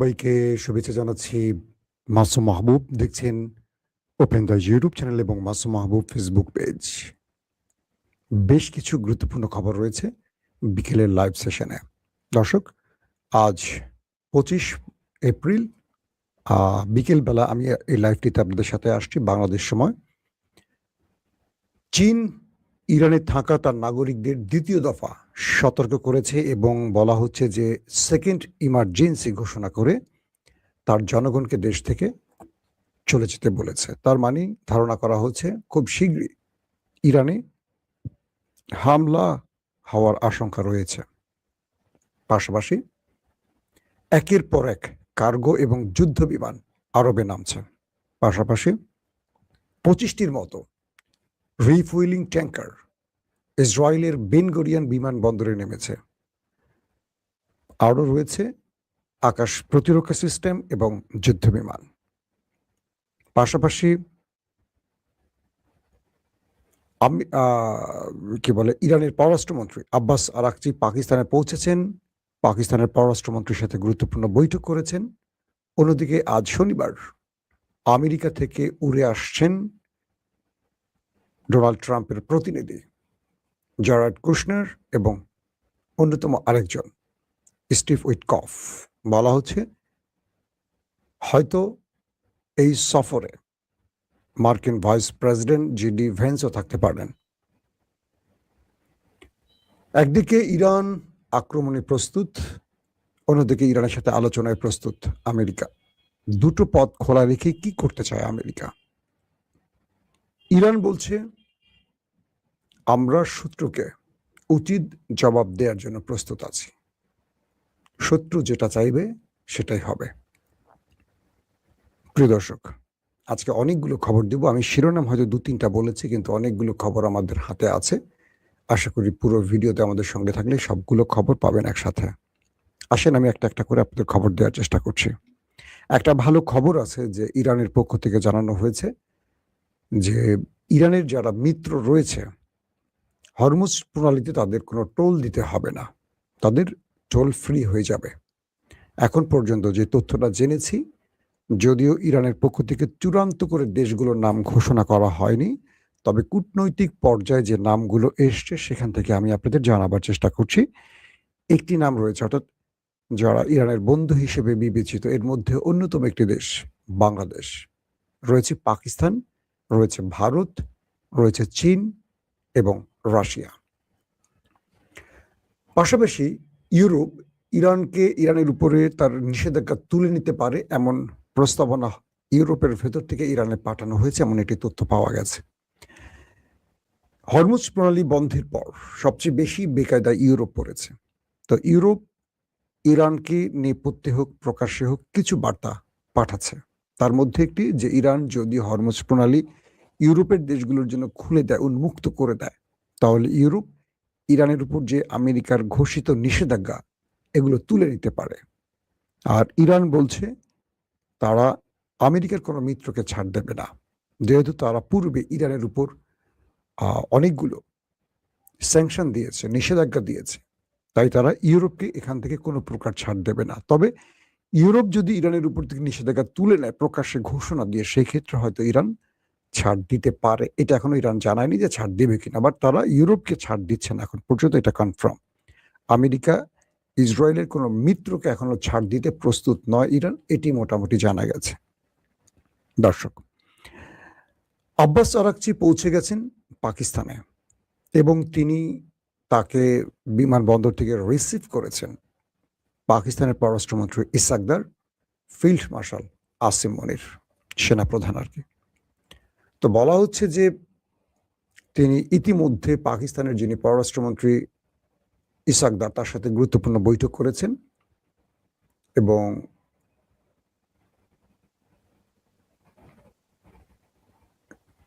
সবাইকে শুভেচ্ছা জানাচ্ছি। মাসুম মাহবুব দেখছেন ওপেন দ্য ইউটিউব চ্যানেল এবং মাসুম মাহবুব ফেসবুক পেজ। বেশ কিছু গুরুত্বপূর্ণ খবর রয়েছে বিকেলের লাইভ সেশনে। দর্শক, আজ 25 এপ্রিল বিকেলবেলা আমি এই লাইভটিতে আপনাদের সাথে আসছি বাংলাদেশ সময়। চীন ইরানে থাকা তার নাগরিকদের দ্বিতীয় দফা সতর্ক করেছে এবং বলা হচ্ছে যে সেকেন্ড ইমার্জেন্সি ঘোষণা করে তার জনগণকে দেশ থেকে চলে যেতে বলেছে। তার মানে ধারণা করা হচ্ছে খুব শীঘ্রই ইরানে হামলা হওয়ার আশঙ্কা রয়েছে। পাশাপাশি একের পর এক কার্গো এবং যুদ্ধ বিমান আরবে নামছে। পাশাপাশি 25টির মতো রিফুয়েলিং ট্যাঙ্কার ইসরায়েলের বেন গরিয়ান বিমানবন্দরে নেমেছে। আরও রয়েছে আকাশ প্রতিরক্ষা সিস্টেম এবং যুদ্ধ বিমান। পাশাপাশি ইরানের পররাষ্ট্রমন্ত্রী আব্বাস আরাকচি পাকিস্তানে পৌঁছেছেন। পাকিস্তানের পররাষ্ট্রমন্ত্রীর সাথে গুরুত্বপূর্ণ বৈঠক করেছেন। অন্যদিকে আজ শনিবার আমেরিকা থেকে উড়ে আসছেন ডোনাল্ড ট্রাম্পের প্রতিনিধি জারাড কুশনার এবং অন্যতম আরেকজন স্টিভ উইটকফ। বলা হচ্ছে হয়তো এই সফরে মার্কিন ভাইস প্রেসিডেন্ট জিডি ভেন্সও থাকতে পারেন। একদিকে ইরান আক্রমণে প্রস্তুত, অন্যদিকে ইরানের সাথে আলোচনায় প্রস্তুত আমেরিকা। দুটো পথ খোলা রেখে কি করতে চায় আমেরিকা? ইরান বলছে আমরা শত্রুকে উচিত জবাব দেওয়ার জন্য প্রস্তুত আছি, শত্রু যেটা চাইবে সেটাই হবে। প্রিয় দর্শক, আজকে অনেকগুলো খবর দেব। আমি শিরোনাম হয়তো 2-3টা বলেছি, কিন্তু অনেকগুলো খবর আমাদের হাতে আছে। আশা করি পুরো ভিডিওতে আমাদের সঙ্গে থাকলে সবগুলো খবর পাবেন একসাথে। আসেন আমি একটা একটা করে আপনাদের খবর দেওয়ার চেষ্টা করছি। একটা ভালো খবর আছে যে ইরানের পক্ষ থেকে জানানো হয়েছে যে ইরানের যারা মিত্র রয়েছে হরমুজ প্রণালীতে তাদের কোনো টোল দিতে হবে না, তাদের টোল ফ্রি হয়ে যাবে। এখন পর্যন্ত যে তথ্যটা জেনেছি, যদিও ইরানের পক্ষ থেকে চূড়ান্ত করে দেশগুলোর নাম ঘোষণা করা হয়নি, তবে কূটনৈতিক পর্যায়ে যে নামগুলো এসছে সেখান থেকে আমি আপনাদের জানাবার চেষ্টা করছি। একটি নাম রয়েছে, অর্থাৎ যারা ইরানের বন্ধু হিসেবে বিবেচিত, এর মধ্যে অন্যতম একটি দেশ বাংলাদেশ, রয়েছে পাকিস্তান, রয়েছে ভারত, রয়েছে চীন এবং রাশিয়া। পাশাপাশি ইউরোপ ইরানের উপরে তার নিষেধাজ্ঞা তুলে নিতে পারে এমন প্রস্তাবনা ইউরোপের ভেতর থেকে ইরানে পাঠানো হয়েছে, এমন একটি তথ্য পাওয়া গেছে। হরমুজ প্রণালী বন্ধের পর সবচেয়ে বেশি বেকায়দা ইউরোপ পড়েছে। তো ইউরোপ ইরানকে নেপথ্যে হোক প্রকাশ্যে হোক কিছু বার্তা পাঠাচ্ছে। তার মধ্যে একটি যে ইরান যদি হরমুজ প্রণালী ইউরোপের দেশগুলোর জন্য খুলে দেয়, উন্মুক্ত করে দেয়, তাহলে ইউরোপ ইরানের উপর যে আমেরিকার ঘোষিত নিষেধাজ্ঞা এগুলো তুলে নিতে পারে। আর ইরান বলছে তারা আমেরিকার কোনো মিত্রকে ছাড় দেবে না, যেহেতু তারা পূর্বে ইরানের উপর অনেকগুলো স্যাংশন দিয়েছে, নিষেধাজ্ঞা দিয়েছে, তাই তারা ইউরোপকে এখান থেকে কোনো প্রকার ছাড় দেবে না। তবে ইউরোপ যদি ইরানের উপর থেকে নিষেধাজ্ঞা তুলে নেয় প্রকাশ্যে ঘোষণা দিয়ে, সেই ক্ষেত্রে হয়তো ইরান ছাড় দিতে পারে। এটা এখনো ইরান জানায়নি যে ছাড় দেবে কিনা, বাট তারা ইউরোপকে ছাড় দিচ্ছে না এখন পর্যন্ত, এটা কনফার্ম। আমেরিকা ইসরায়েলের কোনো মিত্রকে এখনো ছাড় দিতে প্রস্তুত নয় ইরান, এটি মোটামুটি জানা গেছে। দর্শক, আব্বাস আরাকচি পৌঁছে গেছেন পাকিস্তানে এবং তাকে বিমানবন্দর থেকে রিসিভ করেছেন পাকিস্তানের পররাষ্ট্রমন্ত্রী ইসাকদার, ফিল্ড মার্শাল আসিম মনির, সেনাপ্রধান আর কি। তো বলা হচ্ছে যে তিনি ইতিমধ্যে পাকিস্তানের যিনি পররাষ্ট্রমন্ত্রী ইসাকদার, তার সাথে গুরুত্বপূর্ণ বৈঠক করেছেন এবং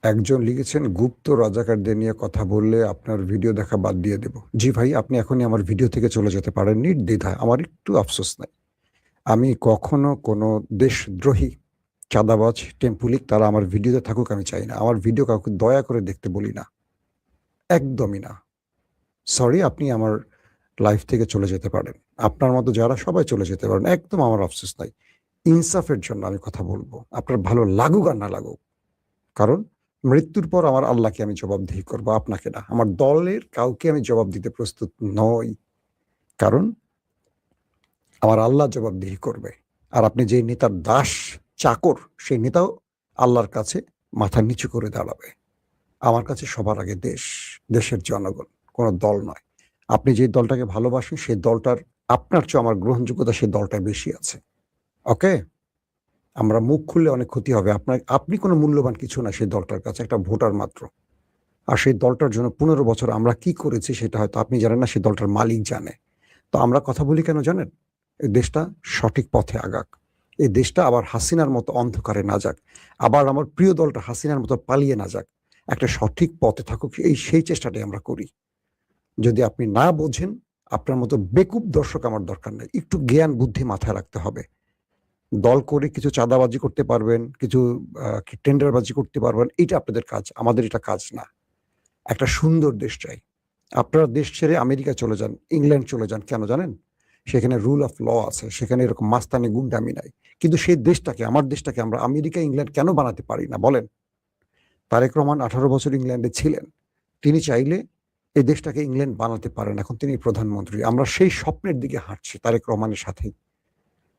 একজন লিখেছেন গুপ্ত রাজাকারদের নিয়ে কথা বললে আপনার ভিডিও দেখা বাদ দিয়ে দেব। জি ভাই, আপনি এখনই আমার ভিডিও থেকে চলে যেতে পারেন নির্দ্বিধায়, আমার একটু আফসোস নাই। আমি কখনো কোনো দেশদ্রোহী, চাঁদাবাজ, টেম্পুলিক তারা আমার ভিডিওতে থাকুক আমি চাই না। আমার ভিডিও কাউকে দয়া করে দেখতে বলি না, একদমই না। সরি, আপনি আমার লাইফ থেকে চলে যেতে পারেন। আপনার মতো যারা সবাই চলে যেতে পারেন। একদম আমার আফসোস নাই। ইনসাফের জন্য আমি কথা বলবো। আপনার ভালো লাগুক আর না লাগুক। কারণ মৃত্যুর পর আমার আল্লাহকে আমি জবাবদিহি করব, আপনাকে না। আমার দলের কাউকে আমি জবাব দিতে প্রস্তুত নই। কারণ আমার আল্লাহ জবাবদিহি করবে। আর আপনি যে নেতার দাস, চাকর, সেই নেতাও আল্লাহর কাছে মাথা নিচু করে দাঁড়াবে। আমার কাছে সবার আগে দেশ, দেশের জনগণ, কোনো দল নয়। আপনি যে দলটাকে ভালোবাসেন সেই দলটার আপনার চেয়ে আমার গ্রহণযোগ্যতা সেই দলটায় বেশি আছে। ওকে? আমরা মুখ খুললে অনেক ক্ষতি হবে। আপনি কোনো মূল্যবান কিছু না সেই দলটার কাছে, একটা ভোটার মাত্র। আর সেই দলটার জন্য ১৫ বছর আমরা কি করেছি সেটা হয়তো আপনি জানেন না, সেই দলটার মালিক জানে। তো আমরা কথা বলি কেন জানেন? এই দেশটা সঠিক পথে আগাক। এই দেশটা আবার হাসিনার মতো অন্ধকারে না যাক। আবার আমার প্রিয় দলটা হাসিনার মতো পালিয়ে না যাক। একটা সঠিক পথে থাকুক, সেই চেষ্টাটাই আমরা করি। যদি আপনি না বোঝেন, আপনার মতো বেকুব দর্শক আমার দরকার নাই। একটু জ্ঞান বুদ্ধি মাথায় রাখতে হবে। দল করে কিছু চাঁদাবাজি করতে পারবেন, কিছু টেন্ডারবাজি করতে পারবেন। এইটা আপনাদের কাজ, আমাদের এটা কাজ না। একটা সুন্দর দেশ চাই। আপনারা দেশ ছেড়ে আমেরিকা চলে যান, ইংল্যান্ড চলে যান। কেন জানেন? সেখানে রুল অফ ল আছে। সেখানে এরকম মাস্তানি গুন্ডামি নাই। কিন্তু সেই দেশটাকে, আমার দেশটাকে আমরা আমেরিকা, ইংল্যান্ড কেন বানাতে পারি না বলেন? তারেক রহমান 18 বছর ইংল্যান্ডে ছিলেন। তিনি চাইলে এই দেশটাকে ইংল্যান্ড বানাতে পারেন। এখন তিনি প্রধানমন্ত্রী। আমরা সেই স্বপ্নের দিকে হাঁটছি তারেক রহমানের সাথেই।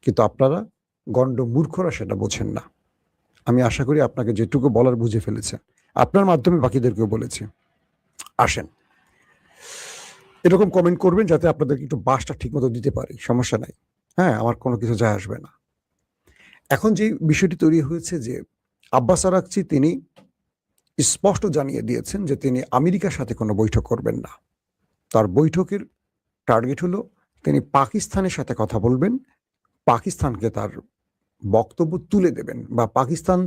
কিন্তু আপনারা গণ্ড মূর্খরা সেটা বোঝেন না। আমি আশা করি আপনাকে যেটুকু বলার বুঝে ফেলেছেন। আপনার মাধ্যমে বাকিদেরকেও বলেছি। আসেন, এরকম কমেন্ট করবেন যাতে আপনাদেরকে একটু বাসটা ঠিকমতো দিতে পারি। সমস্যা নাই। হ্যাঁ, আমার কোনো কিছু যায় আসবে না। এখন যে বিষয়টি তৈরি হয়েছে যে আব্বাস আরাকচি তিনি স্পষ্ট জানিয়ে দিয়েছেন যে তিনি আমেরিকার সাথে কোনো বৈঠক করবেন না। তার বৈঠকের টার্গেট হলো তিনি পাকিস্তানের সাথে কথা বলবেন, পাকিস্তানকে তার বক্তব্য তুলে দেবেন, বা পাকিস্তান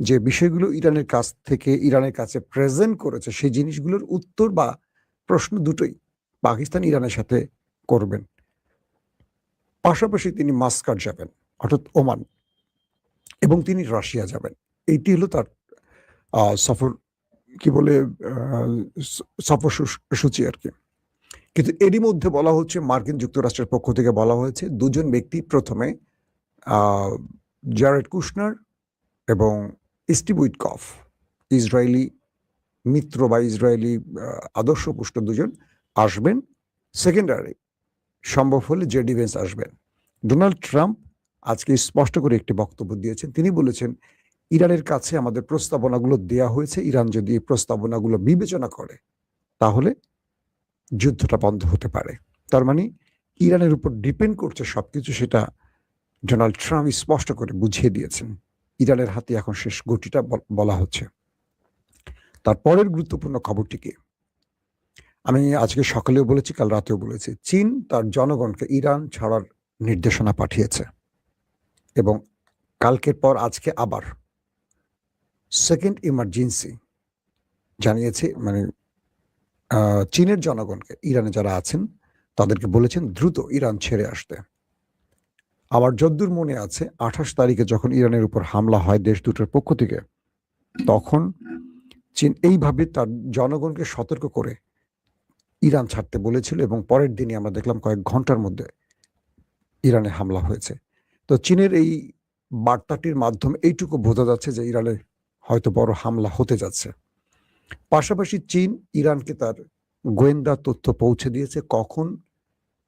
যে বিষয়গুলো ইরানের কাছে প্রেজেন্ট করেছে সেই জিনিসগুলোর উত্তর বা প্রশ্ন দুটোই পাকিস্তান ইরানের সাথে করবেন। পাশাপাশি তিনি মাস্কাট যাবেন, অর্থাৎ ওমান, এবং তিনি রাশিয়া যাবেন। এইটি হলো তার সফর, কি বলে, সফর সূচি আর কি। কিন্তু এরই মধ্যে বলা হচ্ছে, মার্কিন যুক্তরাষ্ট্রের পক্ষ থেকে বলা হয়েছে দুজন ব্যক্তি, প্রথমে জারেড কুশনার এবং স্টিভ উইটকফ, ইসরায়েলি মিত্র বা ইসরায়েলি আদর্শপুষ্ট দুজন আসবেন। সেকেন্ডারি সম্ভব হলে জেডি ভেন্স আসবেন। ডোনাল্ড ট্রাম্প আজকে স্পষ্ট করে একটি বক্তব্য দিয়েছেন। তিনি বলেছেন, ইরানের কাছে আমাদের প্রস্তাবনাগুলো দেয়া হয়েছে। ইরান যদি এই প্রস্তাবনাগুলো বিবেচনা করে তাহলে যুদ্ধটা বন্ধ হতে পারে। তার মানে ইরানের উপর ডিপেন্ড করছে সবকিছু, সেটা ডোনাল্ড ট্রাম্প স্পষ্ট করে বুঝিয়ে দিয়েছেন। ইরানের হাতে এখন শেষ গতিটা বলা হচ্ছে। তারপরের গুরুত্বপূর্ণ খবরটি কি? আমি আজকে সকালেও বলেছি, কাল রাতেও বলেছি, চীন তার জনগণকে ইরান ছাড়ার নির্দেশনা পাঠিয়েছে এবং কালকের পর আজকে আবার সেকেন্ড ইমার্জেন্সি জানিয়েছে। মানে চীনের জনগণকে, ইরানে যারা আছেন তাদেরকে বলেছেন দ্রুত ইরান ছেড়ে আসতে। আমার যদ্দূর মনে আছে 28 তারিখে যখন ইরানের উপর হামলা হয় দেশ দুটোর পক্ষ থেকে, তখন চীন এইভাবে তার জনগণকে সতর্ক করে ইরান ছাড়তে বলেছিল এবং পরের দিনই আমরা দেখলাম কয়েক ঘন্টার মধ্যে ইরানে হামলা হয়েছে। তো চীনের এই বার্তাটির মাধ্যমে এইটুকু বোঝা যাচ্ছে যে ইরানে হয়তো বড় হামলা হতে যাচ্ছে। পাশাপাশি চীন ইরানকে তার গোয়েন্দা তথ্য পৌঁছে দিয়েছে কখন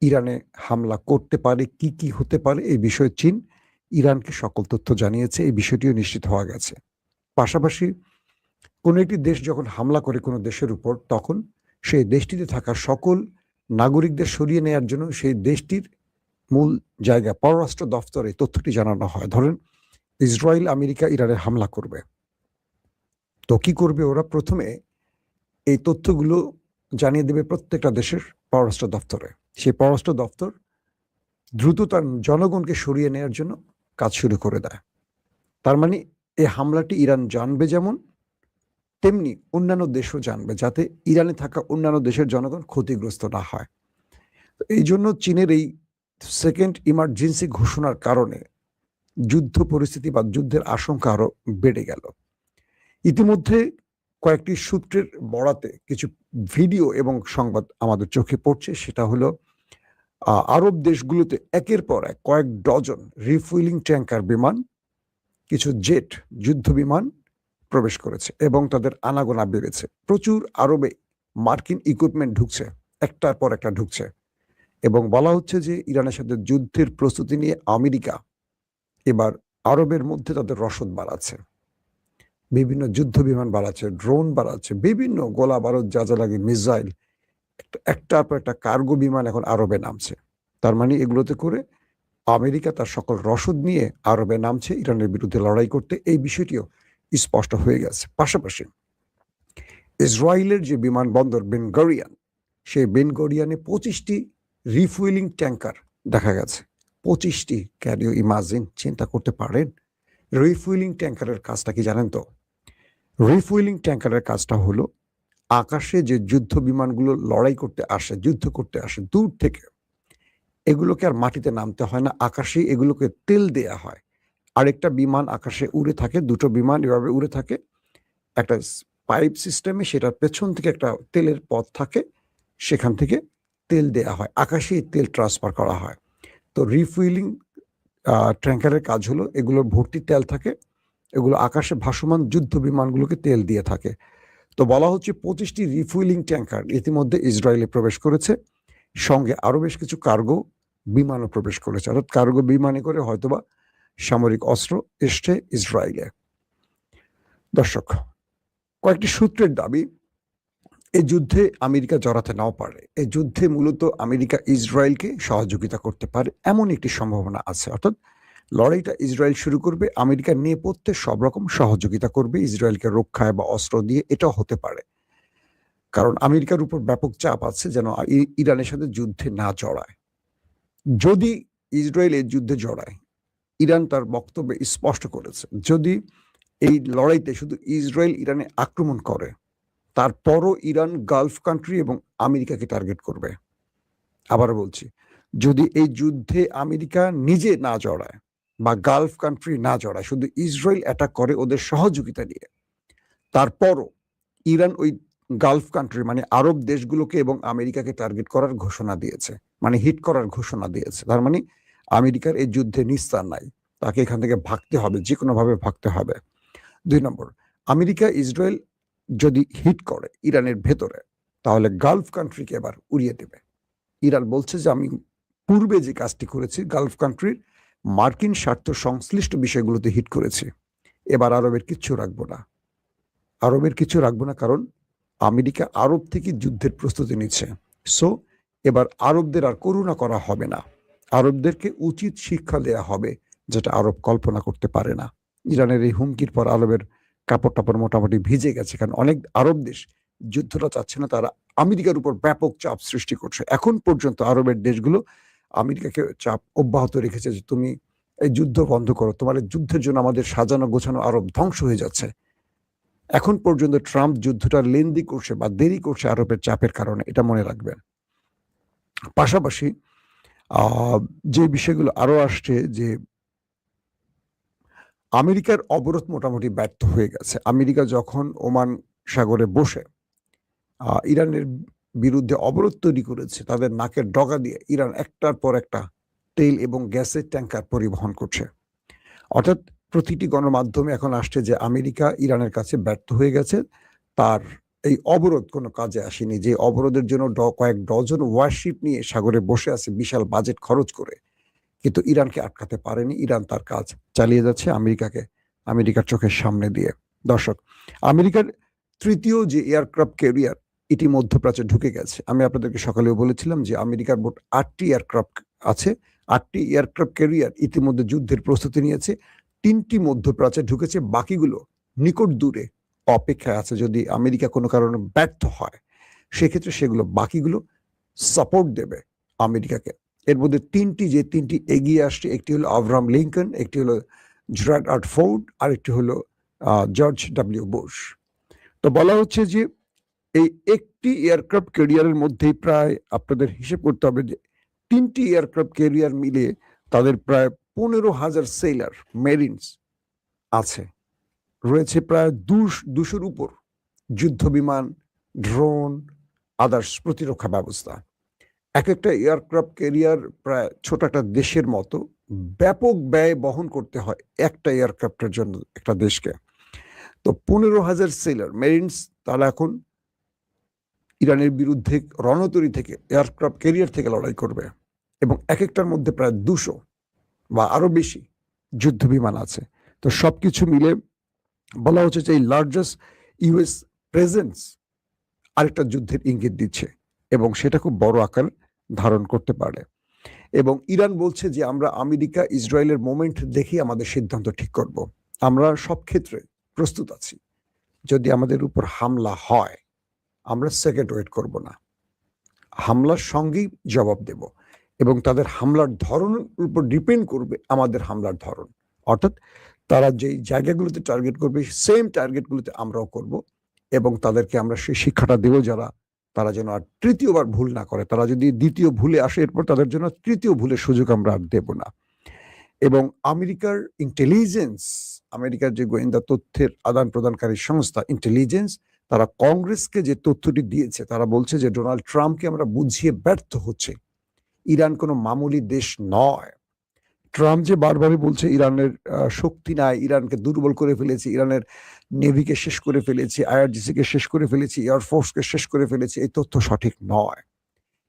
ইরানে হামলা করতে পারে, কি কি হতে পারে। এই বিষয়ে চীন ইরানকে সকল তথ্য জানিয়েছে। এই বিষয়টিও নিশ্চিত হওয়া গেছে। পাশাপাশি কোনো একটি দেশ যখন হামলা করে কোনো দেশের উপর, তখন সেই দেশটিতে থাকা সকল নাগরিকদের সরিয়ে নেওয়ার জন্য সেই দেশটির মূল জায়গা পররাষ্ট্র দফতরে তথ্যটি জানানো হয়। ধরেন ইসরায়েল আমেরিকা ইরানে হামলা করবে, তো কি করবে ওরা? প্রথমে এই তথ্যগুলো জানিয়ে দেবে প্রত্যেকটা দেশের পররাষ্ট্র দফতরে। সেই পররাষ্ট্র দফতর দ্রুত তার জনগণকে সরিয়ে নেওয়ার জন্য কাজ শুরু করে দেয়। তার মানে এই হামলাটি ইরান জানবে যেমন, তেমনি অন্যান্য দেশও জানবে, যাতে ইরানে থাকা অন্যান্য দেশের জনগণ ক্ষতিগ্রস্ত না হয়। এই জন্য চীনের এই সেকেন্ড ইমার্জেন্সি ঘোষণার কারণে যুদ্ধ পরিস্থিতি বা যুদ্ধের আশঙ্কা আরো বেড়ে গেল। ইতিমধ্যে কয়েকটি সূত্রের বরাতে কিছু ভিডিও এবং সংবাদ আমাদের চোখে পড়ছে। সেটা হলো আরব দেশগুলোতে একের পর এক কয়েক ডজন রিফুয়েলিং ট্যাঙ্কার বিমান, কিছু জেট যুদ্ধ বিমান প্রবেশ করেছে এবং তাদের আনাগোনা বেড়েছে। প্রচুর আরবে মার্কিন ইকুইপমেন্ট ঢুকছে, একটার পর একটা ঢুকছে, এবং বলা হচ্ছে যে ইরানের সাথে যুদ্ধের প্রস্তুতি নিয়ে আমেরিকা এবার আরবের মধ্যে তাদের রসদ বাড়াচ্ছে, বিভিন্ন যুদ্ধ বিমান বাড়াচ্ছে, ড্রোন বাড়াচ্ছে, বিভিন্ন গোলা বারুদ যা যা লাগে, মিসাইল, একটার পর একটা কার্গো বিমান এখন আরবে নামছে। তার মানে এগুলোতে করে আমেরিকা তার সকল রসদ নিয়ে আরবে নামছে ইরানের বিরুদ্ধে লড়াই করতে। এই বিষয়টিও স্পষ্ট হয়ে গেছে। পাশাপাশি ইসরায়েলের যে বিমানবন্দর বেন গরিয়ান, সেই বেন গরিয়ানে 25টি রিফুয়েলিং ট্যাঙ্কার দেখা গেছে। 25টি, ক্যান ইউ ইমাজিন, চিন্তা করতে পারেন? রিফুয়েলিং ট্যাঙ্কারের কাজটা কি জানেন তো? রিফুয়েলিং ট্যাঙ্কারের কাজটা হলো আকাশে যে যুদ্ধ বিমানগুলো লড়াই করতে আসে, যুদ্ধ করতে আসে দূর থেকে, এগুলোকে আর মাটিতে নামতে হয় না, আকাশে এগুলোকে তেল দেয়া হয়। আরেকটা বিমান আকাশে উড়ে থাকে, দুটো বিমান এভাবে উড়ে থাকে, একটা পাইপ সিস্টেমে সেটার পেছন থেকে একটা তেলের পথ থাকে, সেখান থেকে তেল দেয়া হয়, আকাশেই তেল ট্রান্সফার করা হয়। তো রিফুয়েলিং ট্যাঙ্কারের কাজ হলো এগুলো ভর্তি তেল থাকে, এগুলো আকাশে ভাসমান যুদ্ধ বিমানগুলোকে তেল দিয়ে থাকে। তো বলা হচ্ছে 25টি রিফুয়েলিং ট্যাঙ্কার ইতিমধ্যে ইসরায়েলে প্রবেশ করেছে, সঙ্গে আরো বেশ কিছু কার্গো বিমানও প্রবেশ করেছে, অর্থাৎ কার্গো বিমানে করে হয়তোবা সামরিক অস্ত্র এসছে ইসরায়েলে। দর্শক, কয়েকটি সূত্রের দাবি এই যুদ্ধে আমেরিকা জড়াতে নাও পারে, এই যুদ্ধে মূলত আমেরিকা ইসরায়েলকে সহযোগিতা করতে পারে এমন একটি সম্ভাবনা আছে। অর্থাৎ লড়াইটা ইসরায়েল শুরু করবে, আমেরিকা নেপথ্যে সব রকম সহযোগিতা করবে ইসরায়েলকে রক্ষায় বা অস্ত্র দিয়ে, এটাও হতে পারে। কারণ আমেরিকার উপর ব্যাপক চাপ আছে যেন ইরানের সাথে যুদ্ধে না জড়ায়। যদি ইসরায়েল এই যুদ্ধে জড়ায়, ইরান তার বক্তব্যে স্পষ্ট করেছে যদি এই লড়াইতে শুধু ইসরায়েল ইরানে আক্রমণ করে, তারপরও ইরান গালফ কান্ট্রি এবং আমেরিকাকে টার্গেট করবে। আবার বলছি, যদি এই যুদ্ধে আমেরিকা নিজে না জড়ায় বা গালফ কান্ট্রি না জড়ায়, শুধু ইসরায়েল অ্যাটাক করে ওদের সহযোগিতা নিয়ে, তারপরও ইরান ওই গালফ কান্ট্রি মানে আরব দেশগুলোকে এবং আমেরিকাকে টার্গেট করার ঘোষণা দিয়েছে, মানে হিট করার ঘোষণা দিয়েছে। তার মানে আমেরিকার এই যুদ্ধে নিস্তার নাই, তাকে এখান থেকে ভাগতে হবে, যে কোনোভাবে ভাগতে হবে। 2 নম্বর, আমেরিকা ইসরায়েল যদি হিট করে ইরানের ভেতরে, তাহলে গালফ কান্ট্রিকে এবার উড়িয়ে দেবে। ইরান বলছে যে আমি পূর্বে যে কাজটি করেছি গালফ কান্ট্রির মার্কিন স্বার্থ সংশ্লিষ্ট বিষয়গুলোতে হিট করেছি, এবার আরবের কিচ্ছু রাখবো না, আরবের কিছু রাখবো না, কারণ আমেরিকা আরব থেকে যুদ্ধের প্রস্তুতি নিচ্ছে। সো এবার আরবদের আর করুণা করা হবে না, আরবদেরকে উচিত শিক্ষা দেয়া হবে, যেটা আরব কল্পনা করতে পারে না। ইরানের এই হুমকির পর আরবের কাপড় টাপড় মোটামুটি ভিজে গেছে, কারণ অনেক আরব দেশ যুদ্ধটা চাচ্ছে না, তারা আমেরিকার উপর ব্যাপক চাপ সৃষ্টি করছে। এখন পর্যন্ত আরবের দেশগুলো আমেরিকাকে চাপ অব্যাহত রেখেছে যে তুমি এই যুদ্ধ বন্ধ করো, তোমার এই যুদ্ধের জন্য আমাদের সাজানো গোছানো আরব ধ্বংস হয়ে যাচ্ছে। এখন পর্যন্ত ট্রাম্প যুদ্ধটা লেন্দি করছে বা দেরি করছে আরবের চাপের কারণে, এটা মনে রাখবেন। পাশাপাশি যে বিষয়গুলো আরো আসছে, যে আমেরিকার অবরোধ মোটামুটি ব্যর্থ হয়ে গেছে। আমেরিকা যখন ওমান সাগরে বসে ইরানের বিরুদ্ধে অবরোধ তৈরি করেছে, তাদের নাকের ডগা দিয়ে ইরান একটার পর একটা তেল এবং গ্যাসের ট্যাঙ্কার পরিবহন করছে। অর্থাৎ প্রতিটি গণমাধ্যমে এখন আসছে যে আমেরিকা ইরানের কাছে ব্যর্থ হয়ে গেছে, তার এই অবরোধ কোনো কাজে আসেনি, যে অবরোধের জন্য কয়েক ডজন ওয়ারশিপ নিয়ে সাগরে বসে আছে বিশাল বাজেট খরচ করে, কিন্তু ইরানকে আটকাতে পারেনি। ইরান তার কাজ চালিয়ে যাচ্ছে আমেরিকার চোখের সামনে দিয়ে। দর্শক, আমেরিকার তৃতীয় যে এয়ারক্রাফট ক্যারিয়ার এটি মধ্যপ্রাচ্যে ঢুকে গেছে। আমি আপনাদেরকে সকালেও বলেছিলাম যে আমেরিকার মোট 8টি এয়ারক্রাফট আছে, 8টি এয়ারক্রাফট ক্যারিয়ার ইতিমধ্যে যুদ্ধের প্রস্তুতি নিয়েছে। 3টি মধ্যপ্রাচ্যে ঢুকেছে, বাকিগুলো নিকট দূরে অপেক্ষায় আছে। যদি আমেরিকা কোনো কারণে ব্যর্থ হয়, সেক্ষেত্রে সেগুলো বাকিগুলো সাপোর্ট দেবে আমেরিকাকে। এর মধ্যে যে তিনটি এগিয়ে আসছে, একটি হলো আব্রাহাম লিঙ্কন, একটি হলো জেরার্ড ফোর্ড, আর একটি হলো জর্জ ডব্লিউ বুশ। তো বলা হচ্ছে যে এই একটি এয়ারক্রাফট ক্যারিয়ারের মধ্যেই প্রায় আপনাদের হিসেব করতে হবে যে 3টি এয়ারক্রাফট ক্যারিয়ার মিলে তাদের প্রায় 15,000 সেলার মেরিনস আছে, রয়েছে প্রায় 200-র উপর যুদ্ধ বিমান, ড্রোন, আদার্স প্রতিরক্ষা ব্যবস্থা। এক একটা এয়ারক্রাফট ক্যারিয়ার প্রায় ছোট একটা দেশের মতো ব্যাপক ব্যয় বহন করতে হয় একটা এয়ারক্রাফটের জন্য একটা দেশকে। তো 15,000 সেলার মেরিনস তারা এখন ইরানের বিরুদ্ধে রণতরী থেকে এয়ারক্রাফট ক্যারিয়ার থেকে লড়াই করবে, এবং এক একটার মধ্যে প্রায় 200 বা আরো বেশি যুদ্ধ বিমান আছে। তো সবকিছু মিলে বলা হচ্ছে যে এই লার্জেস্ট ইউএস প্রেজেন্স আরেকটা যুদ্ধের ইঙ্গিত দিচ্ছে, এবং সেটা খুব বড় আকার ধারণ করতে পারে। এবং ইরান বলছে যে আমরা আমেরিকা ইসরায়েলের মোমেন্ট দেখেই আমাদের সিদ্ধান্ত ঠিক করব, আমরা সব ক্ষেত্রে প্রস্তুত আছি, যদি আমাদের উপর হামলা হয় আমরা সেকেন্ড ওয়েট করব না, হামলার সঙ্গেই জবাব দেব, এবং তাদের হামলার ধরনের উপর ডিপেন্ড করবে আমাদের হামলার ধরন। অর্থাৎ তারা যেই জায়গাগুলোতে টার্গেট করবে সেম টার্গেটগুলোতে আমরাও করব, এবং তাদেরকে আমরা সেই শিক্ষাটা দেব তারা যেন আর তৃতীয়বার ভুল না করে। তারা যদি দ্বিতীয় ভুলে আসে এরপর তাদের জন্য তৃতীয় ভুলের সুযোগ আমরা আর দেব না। এবং আমেরিকার ইন্টেলিজেন্স, আমেরিকার যে গোয়েন্দা তথ্যের আদান প্রদানকারী সংস্থা ইন্টেলিজেন্স, তারা কংগ্রেসকে যে তথ্যটি দিয়েছে, তারা বলছে যে ডোনাল্ড ট্রাম্পকে আমরা বুঝিয়ে ব্যর্থ হচ্ছে, ইরান কোনো মামুলি দেশ নয়। ট্রাম্প যে বারবারই বলছে ইরানের শক্তি নাই, ইরানকে দুর্বল করে ফেলেছে, ইরানের নেভিকে শেষ করে ফেলেছে, আইআরজিসিকে শেষ করে ফেলেছে, এয়ারফোর্সকে শেষ করে ফেলেছে, এই তথ্য সঠিক নয়।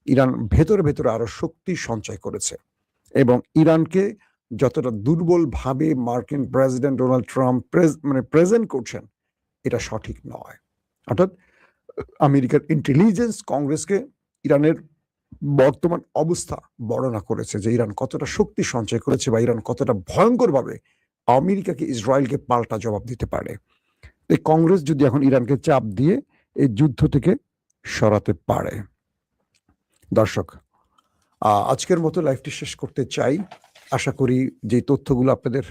ইরান ভেতরে ভেতরে আরো শক্তি সঞ্চয় করেছে, এবং ইরানকে যতটা দুর্বল ভাবে মার্কিন প্রেসিডেন্ট ডোনাল্ড ট্রাম্প প্রেজেন্ট করছেন, এটা সঠিক নয়। অর্থাৎ আমেরিকার ইন্টেলিজেন্স কংগ্রেসকে ইরানের বর্তমান অবস্থা বর্ণনা করেছে যে ইরান কতটা শক্তি সঞ্চয় করেছে, বা ইরান কতটা ভয়ঙ্করভাবে আমেরিকাকে ইসরায়েলকে পাল্টা জবাব দিতে পারে। এই কংগ্রেস যদি এখন ইরানকে চাপ দিয়ে এই যুদ্ধ থেকে সরাতে পারে। দর্শক, আজকের মতো লাইভটি শেষ করতে চাই। আশা করি যে তথ্যগুলো আপনাদের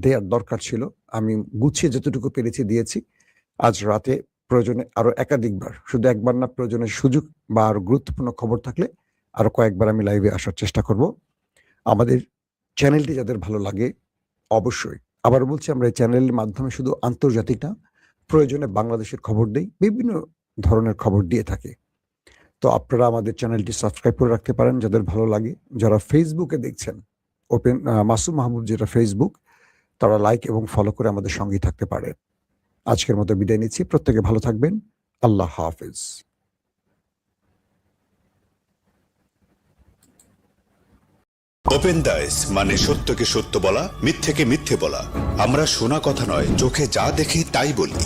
দেওয়ার দরকার ছিল আমি গুছিয়ে যতটুকু পেরেছি দিয়েছি। আজ রাতে প্রয়োজনে আরো একাধিকবার, শুধু একবার না, প্রয়োজনের সুযোগ বা আরো গুরুত্বপূর্ণ খবর থাকলে আরো কয়েকবার আমি লাইভে আসার চেষ্টা করব। আমাদের চ্যানেলটি যাদের ভালো লাগে অবশ্যই, আবার বলছি, আমরা এই চ্যানেলের মাধ্যমে শুধু আন্তর্জাতিক না, প্রয়োজনে বাংলাদেশের খবর দেই, বিভিন্ন ধরনের খবর দিয়ে থাকি। তো আপনারা আমাদের চ্যানেলটি সাবস্ক্রাইব করে রাখতে পারেন যাদের ভালো লাগে। যারা ফেসবুকে দেখছেন, ওপেন মাসুম মাহবুব যেটা ফেসবুক, তারা লাইক এবং ফলো করে আমাদের সঙ্গেই থাকতে পারে। আজকের মতো বিদায় নিচ্ছি, প্রত্যেকে ভালো থাকবেন। আল্লাহ হাফেজ। ওপেন দাইস মানে সত্যকে সত্য বলা, মিথ্যেকে মিথ্যে বলা। আমরা শোনা কথা নয়, চোখে যা দেখি তাই বলি।